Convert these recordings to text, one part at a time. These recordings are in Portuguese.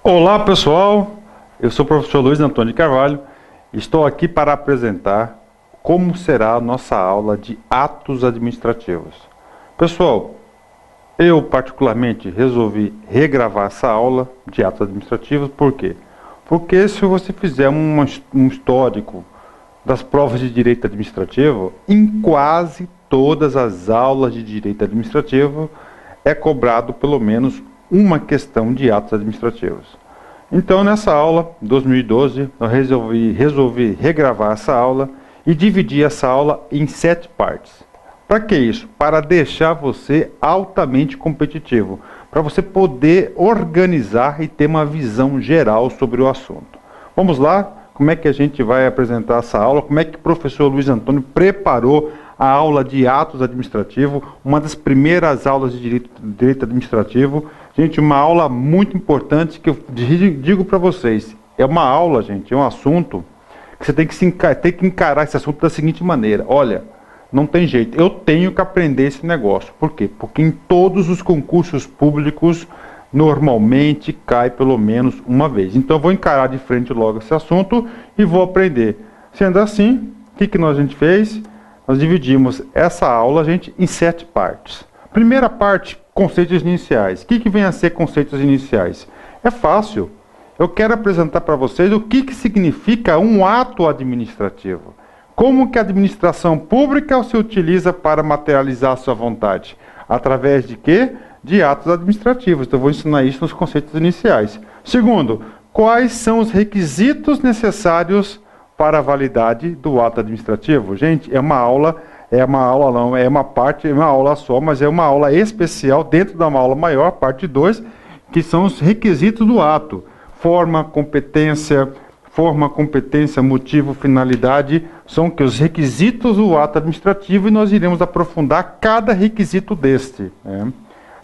Olá pessoal, eu sou o professor Luiz Antônio de Carvalho e estou aqui para apresentar como será a nossa aula de atos administrativos. Pessoal, eu particularmente resolvi regravar essa aula de atos administrativos, por quê? Porque se você fizer um histórico das provas de direito administrativo, em quase todas as aulas de direito administrativo é cobrado pelo menos uma questão de atos administrativos. Então, nessa aula, 2012, eu resolvi regravar essa aula e dividir essa aula em 7 partes. Para que isso? Para deixar você altamente competitivo, para você poder organizar e ter uma visão geral sobre o assunto. Vamos lá? Como é que a gente vai apresentar essa aula? Como é que o professor Luiz Antônio preparou a aula de atos administrativos, uma das primeiras aulas de direito administrativo. Gente, uma aula muito importante que eu digo para vocês. É uma aula, gente, é um assunto que você tem que encarar esse assunto da seguinte maneira. Olha, não tem jeito, eu tenho que aprender esse negócio. Por quê? Porque em todos os concursos públicos, normalmente cai pelo menos uma vez. Então eu vou encarar de frente logo esse assunto e vou aprender. Sendo assim, o que a gente fez? Nós dividimos essa aula, gente, em 7 partes. Primeira parte, conceitos iniciais. O que vem a ser conceitos iniciais? É fácil. Eu quero apresentar para vocês o que significa um ato administrativo. Como que a administração pública se utiliza para materializar a sua vontade? Através de quê? De atos administrativos. Então eu vou ensinar isso nos conceitos iniciais. Segundo, quais são os requisitos necessários para a validade do ato administrativo? Gente, é uma aula só, mas é uma aula especial dentro de uma aula maior, parte 2, que são os requisitos do ato. Forma, competência, motivo, finalidade, são os requisitos do ato administrativo e nós iremos aprofundar cada requisito deste.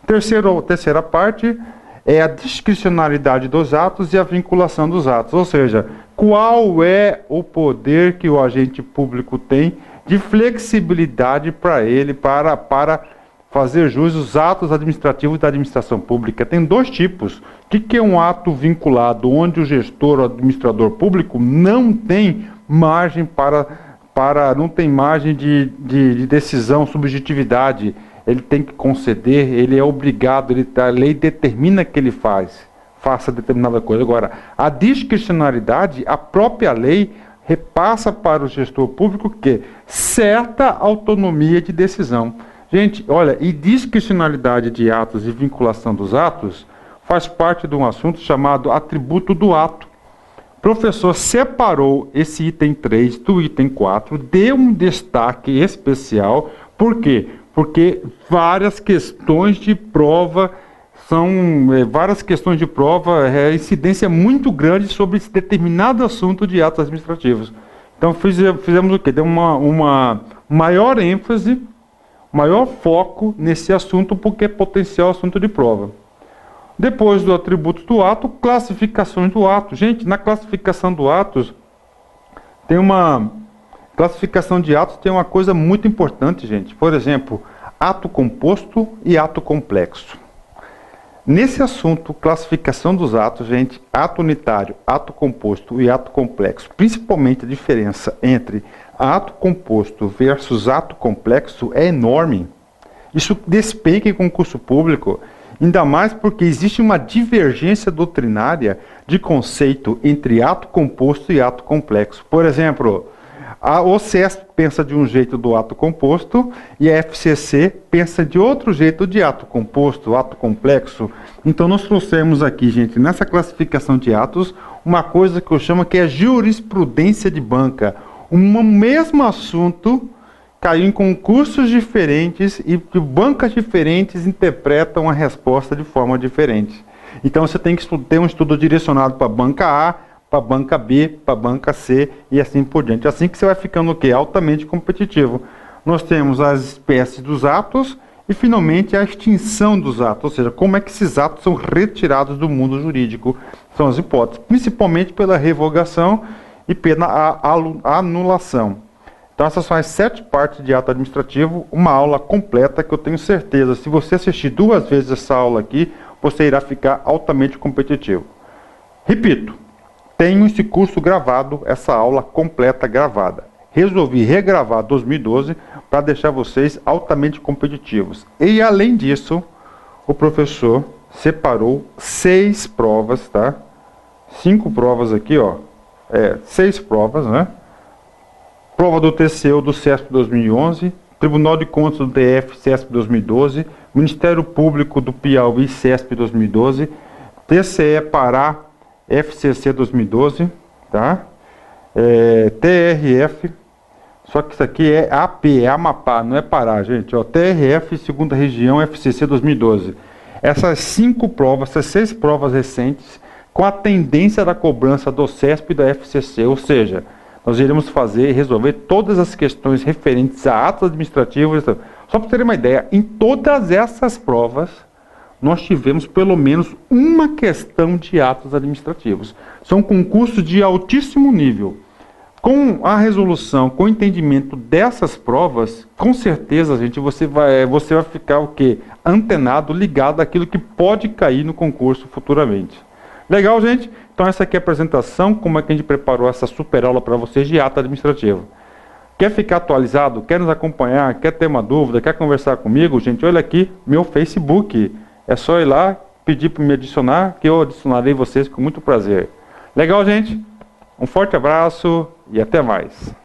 Terceira parte é a discricionalidade dos atos e a vinculação dos atos, ou seja, qual é o poder que o agente público tem de flexibilidade para ele, para fazer jus aos atos administrativos da administração pública. Tem 2 tipos. O que é um ato vinculado, onde o gestor ou administrador público não tem margem não tem margem de decisão, subjetividade. Ele tem que conceder, ele é obrigado, a lei determina que ele faça determinada coisa. Agora, a discricionariedade, a própria lei repassa para o gestor público que certa autonomia de decisão. Gente, olha, e discricionalidade de atos e vinculação dos atos faz parte de um assunto chamado atributo do ato. O professor separou esse item 3 do item 4, deu um destaque especial. Por quê? Porque várias questões de prova incidência muito grande sobre esse determinado assunto de atos administrativos. Então fizemos o quê? Deu uma maior ênfase, maior foco nesse assunto, porque é potencial assunto de prova. Depois do atributo do ato, classificações do ato. Gente, na classificação do atos, classificação de atos tem uma coisa muito importante, gente. Por exemplo, ato composto e ato complexo. Nesse assunto, classificação dos atos, gente, ato unitário, ato composto e ato complexo, principalmente a diferença entre ato composto versus ato complexo é enorme. Isso despenca em concurso público, ainda mais porque existe uma divergência doutrinária de conceito entre ato composto e ato complexo. Por exemplo, a OCS pensa de um jeito do ato composto e a FCC pensa de outro jeito de ato composto, ato complexo. Então nós trouxemos aqui, gente, nessa classificação de atos, uma coisa que eu chamo que é jurisprudência de banca. Um mesmo assunto caiu em concursos diferentes e bancas diferentes interpretam a resposta de forma diferente. Então você tem que ter um estudo direcionado para a banca A, para a banca B, para a banca C e assim por diante. Assim que você vai ficando o quê? Altamente competitivo. Nós temos as espécies dos atos e, finalmente, a extinção dos atos, ou seja, como é que esses atos são retirados do mundo jurídico. São as hipóteses, principalmente pela revogação e pela anulação. Então essas são as 7 partes de ato administrativo, uma aula completa que eu tenho certeza, se você assistir 2 vezes essa aula aqui, você irá ficar altamente competitivo. Repito, tenho esse curso gravado, essa aula completa gravada. Resolvi regravar 2012 para deixar vocês altamente competitivos. E além disso, o professor separou 6 provas, tá? 5 provas aqui, ó. 6 provas, né? Prova do TCU do CESP 2011, Tribunal de Contas do DF CESP 2012, Ministério Público do Piauí CESP 2012, TCE Pará FCC 2012, tá? TRF, só que isso aqui é AP, é Amapá, não é Pará, gente, ó, TRF Segunda Região FCC 2012. Essas 5 provas, essas 6 provas recentes, com a tendência da cobrança do CESP e da FCC, ou seja, nós iremos fazer e resolver todas as questões referentes a atos administrativos. Só para terem uma ideia, em todas essas provas, nós tivemos pelo menos uma questão de atos administrativos. São concursos de altíssimo nível. Com a resolução, com o entendimento dessas provas, com certeza, gente, você vai ficar o quê? Antenado, ligado àquilo que pode cair no concurso futuramente. Legal, gente? Então essa aqui é a apresentação, como é que a gente preparou essa super aula para vocês de ato administrativo. Quer ficar atualizado? Quer nos acompanhar? Quer ter uma dúvida? Quer conversar comigo? Gente, olha aqui, meu Facebook. É só ir lá, pedir para me adicionar, que eu adicionarei vocês com muito prazer. Legal, gente? Um forte abraço e até mais.